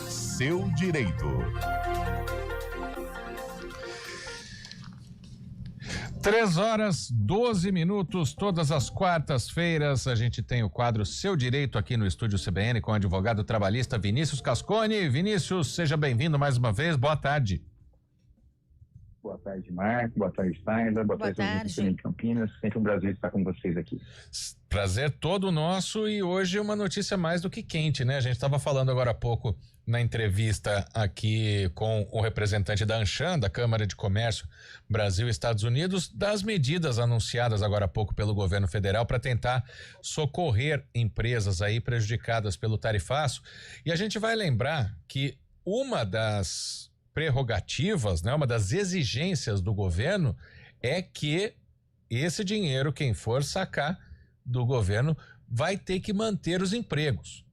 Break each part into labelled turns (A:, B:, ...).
A: Seu direito. 3h12, todas as quartas-feiras a gente tem o quadro Seu Direito aqui no estúdio CBN com o advogado trabalhista Vinícius Cascone. Vinícius, seja bem-vindo mais uma vez, boa tarde.
B: Boa tarde, Marco. Boa tarde, Sainda. Boa tarde, em Campinas. Sempre um prazer estar com vocês aqui.
A: Prazer todo nosso, e hoje uma notícia mais do que quente, né? A gente estava falando agora há pouco na entrevista aqui com o representante da ANCHAM, da Câmara de Comércio Brasil e Estados Unidos, das medidas anunciadas agora há pouco pelo governo federal para tentar socorrer empresas aí prejudicadas pelo tarifaço. E a gente vai lembrar que uma das prerrogativas, né, uma das exigências do governo é que esse dinheiro, quem for sacar do governo, vai ter que manter os empregos,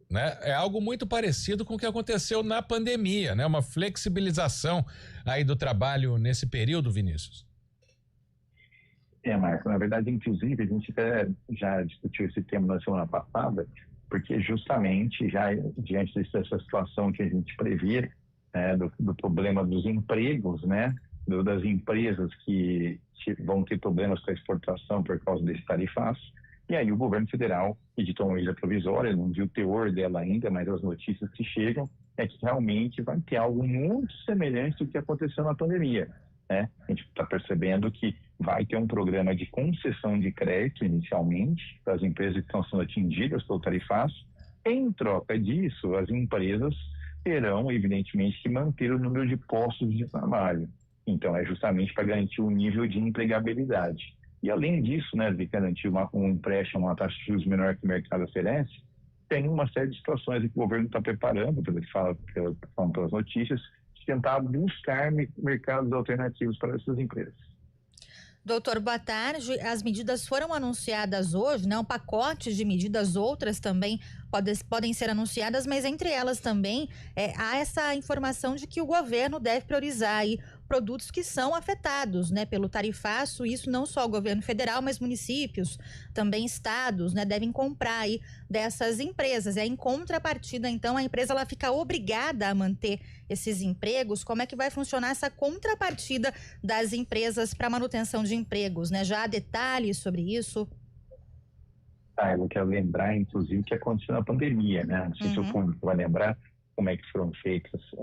A: né? É algo muito parecido com o que aconteceu na pandemia, né? Uma flexibilização aí do trabalho nesse período, Vinícius.
B: Marco, na verdade, inclusive, a gente até já discutiu esse tema na semana passada, porque justamente já diante dessa situação que a gente previa, do problema dos empregos, né, das empresas que vão ter problemas com a exportação por causa desse tarifaço. E aí o governo federal editou uma medida provisória, não vi o teor dela ainda, mas as notícias que chegam é que realmente vai ter algo muito semelhante ao que aconteceu na pandemia, né? A gente está percebendo que vai ter um programa de concessão de crédito inicialmente para as empresas que estão sendo atingidas pelo tarifaço. Em troca disso, as empresas terão, evidentemente, que manter o número de postos de trabalho. Então, é justamente para garantir o nível de empregabilidade. E, além disso, né, de garantir um empréstimo, uma taxa de juros menor que o mercado oferece, tem uma série de situações que o governo está preparando, pelo que falam pelas notícias, de tentar buscar mercados alternativos para essas empresas.
C: Doutor, boa tarde. As medidas foram anunciadas hoje, né? Um pacote de medidas, outras também podem ser anunciadas, mas entre elas também há essa informação de que o governo deve priorizar aí produtos que são afetados, né, pelo tarifaço. Isso não só o governo federal, mas municípios, também estados, né, devem comprar aí dessas empresas. E aí, em contrapartida, então, a empresa ela fica obrigada a manter esses empregos. Como é que vai funcionar essa contrapartida das empresas para manutenção de empregos, né? Já há detalhes sobre isso?
B: Eu quero lembrar, inclusive, o que aconteceu na pandemia, né? Não sei se o público vai lembrar como é que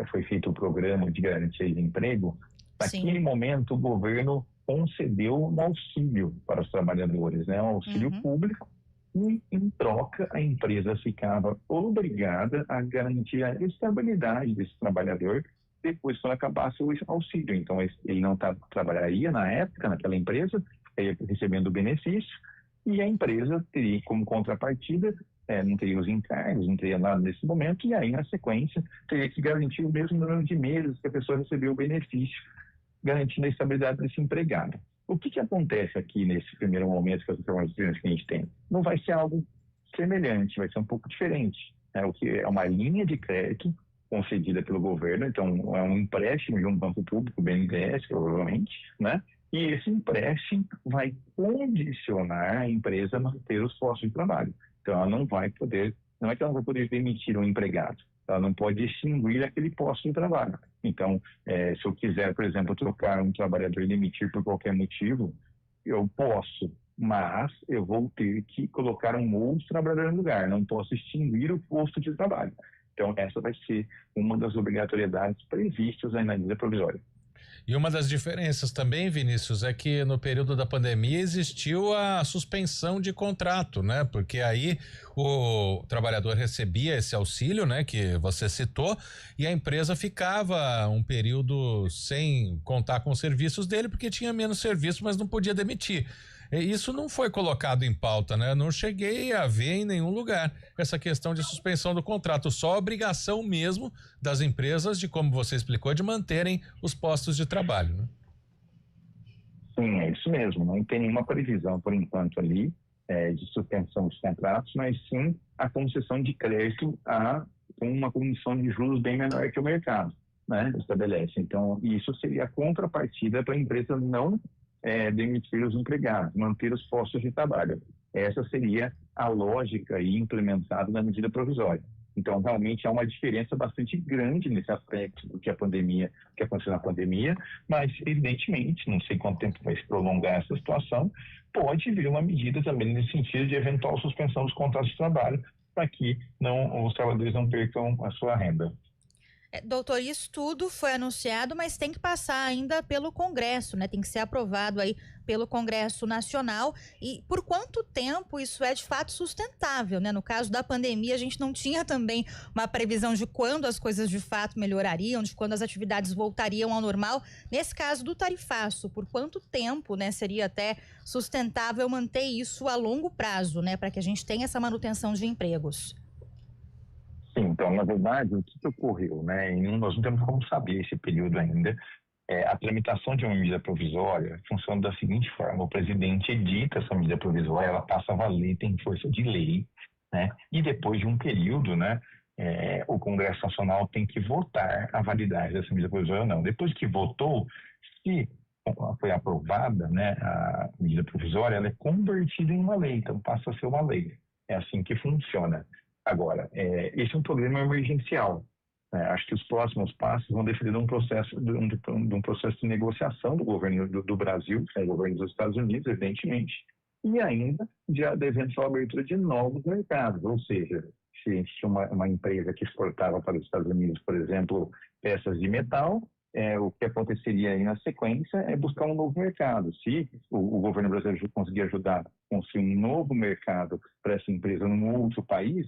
B: foi feito o programa de garantia de emprego. Naquele momento, o governo concedeu um auxílio para os trabalhadores, né? Um auxílio público, e, em troca, a empresa ficava obrigada a garantir a estabilidade desse trabalhador depois quando acabasse o auxílio. Então, ele não trabalharia na época, naquela empresa, recebendo o benefício, e a empresa teria como contrapartida, não teria os encargos, não teria nada nesse momento, e aí, na sequência, teria que garantir o mesmo número de meses que a pessoa recebeu o benefício, garantindo a estabilidade desse empregado. O que acontece aqui nesse primeiro momento com as informações que a gente tem? Não vai ser algo semelhante, vai ser um pouco diferente. O que é uma linha de crédito concedida pelo governo, então é um empréstimo de um banco público, BNDES, provavelmente, né? E esse empréstimo vai condicionar a empresa a manter os postos de trabalho. Então, ela não vai poder, não é que ela vai poder demitir um empregado, ela não pode extinguir aquele posto de trabalho. Então, se eu quiser, por exemplo, trocar um trabalhador e demitir por qualquer motivo, eu posso, mas eu vou ter que colocar um outro trabalhador no lugar, não posso extinguir o posto de trabalho. Então, essa vai ser uma das obrigatoriedades previstas aí na medida provisória.
A: E uma das diferenças também, Vinícius, é que no período da pandemia existiu a suspensão de contrato, né? Porque aí o trabalhador recebia esse auxílio, né? Que você citou, e a empresa ficava um período sem contar com os serviços dele, porque tinha menos serviço, mas não podia demitir. Isso não foi colocado em pauta, né? Não cheguei a ver em nenhum lugar essa questão de suspensão do contrato, só a obrigação mesmo das empresas de, como você explicou, de manterem os postos de trabalho, né?
B: Sim, é isso mesmo. Não tem nenhuma previsão, por enquanto, ali de suspensão dos contratos, mas sim a concessão de crédito com uma comissão de juros bem menor que o mercado, né? Estabelece. Então, isso seria a contrapartida para a empresa não demitir os empregados, manter os postos de trabalho. Essa seria a lógica aí implementada na medida provisória. Então, realmente há uma diferença bastante grande nesse aspecto do que a pandemia, que aconteceu na pandemia, mas, evidentemente, não sei quanto tempo vai se prolongar essa situação, pode vir uma medida também nesse sentido de eventual suspensão dos contratos de trabalho, para que os trabalhadores não percam a sua renda.
C: Doutor, isso tudo foi anunciado, mas tem que passar ainda pelo Congresso, né? Tem que ser aprovado aí pelo Congresso Nacional. E por quanto tempo isso é de fato sustentável, né? No caso da pandemia, a gente não tinha também uma previsão de quando as coisas de fato melhorariam, de quando as atividades voltariam ao normal. Nesse caso do tarifaço, por quanto tempo, né, seria até sustentável manter isso a longo prazo, né? Para que a gente tenha essa manutenção de empregos.
B: Sim, então, na verdade, o que ocorreu, né? E nós não temos como saber esse período ainda. A tramitação de uma medida provisória funciona da seguinte forma: o presidente edita essa medida provisória, ela passa a valer, tem força de lei, né? E depois de um período, né, o Congresso Nacional tem que votar a validade dessa medida provisória ou não. Depois que votou, se foi aprovada, né, a medida provisória, ela é convertida em uma lei, então passa a ser uma lei. É assim que funciona. Agora, esse é um problema emergencial. Acho que os próximos passos vão depender de um processo de negociação do governo do Brasil, do governo dos Estados Unidos, evidentemente, e ainda da eventual abertura de novos mercados. Ou seja, se uma empresa que exportava para os Estados Unidos, por exemplo, peças de metal, o que aconteceria aí na sequência é buscar um novo mercado. Se o governo brasileiro conseguir ajudar a construir um novo mercado para essa empresa num outro país,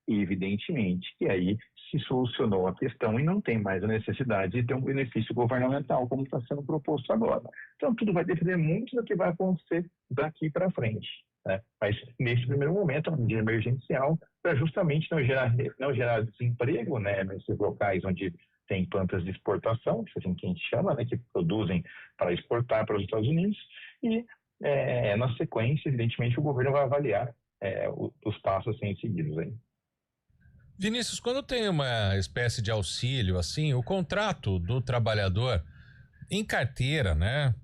B: evidentemente que aí se solucionou a questão e não tem mais a necessidade de ter um benefício governamental como está sendo proposto agora. Então, tudo vai depender muito do que vai acontecer daqui para frente, né? Mas, nesse primeiro momento, é uma medida emergencial para justamente não gerar desemprego, né, nesses locais onde tem plantas de exportação, que assim que a gente chama, né, que produzem para exportar para os Estados Unidos, e, na sequência, evidentemente, o governo vai avaliar os passos a serem seguidos aí.
A: Vinícius, quando tem uma espécie de auxílio, assim, o contrato do trabalhador em carteira, né?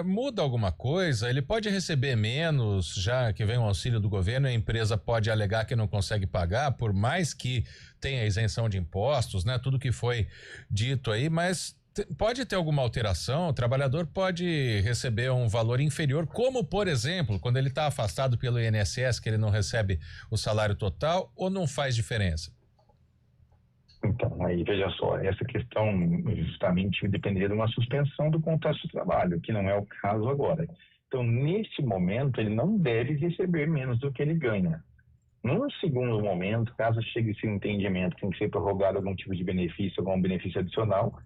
A: Muda alguma coisa? Ele pode receber menos, já que vem um auxílio do governo, e a empresa pode alegar que não consegue pagar, por mais que tenha isenção de impostos, né? Tudo que foi dito aí, mas pode ter alguma alteração? O trabalhador pode receber um valor inferior, como, por exemplo, quando ele está afastado pelo INSS, que ele não recebe o salário total, ou não faz diferença?
B: Então, aí, veja só, essa questão justamente dependeria de uma suspensão do contrato de trabalho, que não é o caso agora. Então, nesse momento, ele não deve receber menos do que ele ganha. Num segundo momento, caso chegue esse entendimento que tem que ser prorrogado algum tipo de benefício, algum benefício adicional,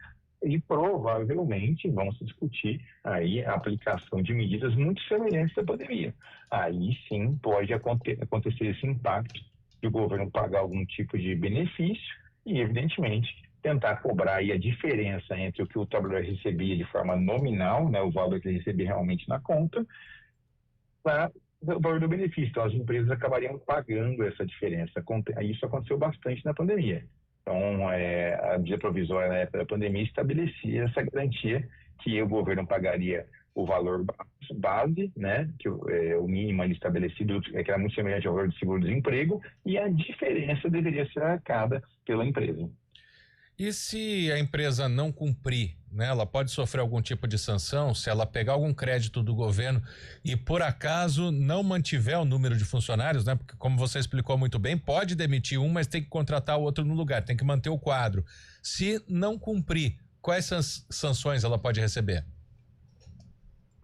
B: e provavelmente vão se discutir aí a aplicação de medidas muito semelhantes à pandemia. Aí sim pode acontecer esse impacto de o governo pagar algum tipo de benefício e, evidentemente, tentar cobrar aí a diferença entre o que o trabalhador recebia de forma nominal, né, o valor que ele recebia realmente na conta, para o valor do benefício. Então, as empresas acabariam pagando essa diferença. Isso aconteceu bastante na pandemia. Então, a medida provisória na época da pandemia estabelecia essa garantia que o governo pagaria o valor base, né, que o mínimo ali estabelecido, que era muito semelhante ao valor do seguro-desemprego, e a diferença deveria ser arcada pela empresa.
A: E se a empresa não cumprir, né, ela pode sofrer algum tipo de sanção se ela pegar algum crédito do governo e por acaso não mantiver o número de funcionários, né? Porque como você explicou muito bem, pode demitir um, mas tem que contratar o outro no lugar, tem que manter o quadro. Se não cumprir, quais sanções ela pode receber?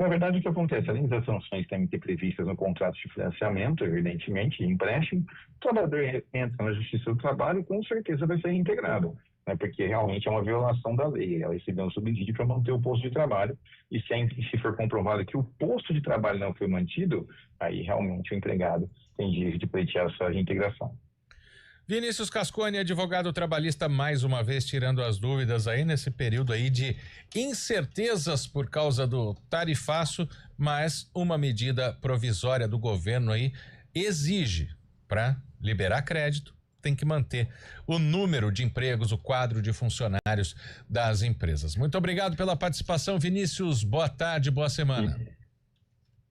B: Na verdade, o que acontece? Além das sanções que devem ter previstas no contrato de financiamento, evidentemente, de empréstimo, o trabalhador entra na Justiça do Trabalho, com certeza vai ser reintegrado, né, porque realmente é uma violação da lei. Ela recebeu um subsídio para manter o posto de trabalho, e se for comprovado que o posto de trabalho não foi mantido, aí realmente o empregado tem direito de pleitear a sua reintegração.
A: Vinícius Cascone, advogado trabalhista, mais uma vez tirando as dúvidas aí nesse período aí de incertezas por causa do tarifaço, mas uma medida provisória do governo aí exige para liberar crédito, tem que manter o número de empregos, o quadro de funcionários das empresas. Muito obrigado pela participação, Vinícius. Boa tarde, boa semana.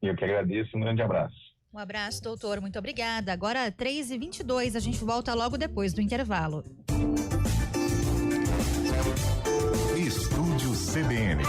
B: Eu que agradeço, um grande abraço.
C: Um abraço, doutor. Muito obrigada. Agora, 3h22, a gente volta logo depois do intervalo.
D: Estúdio CBN.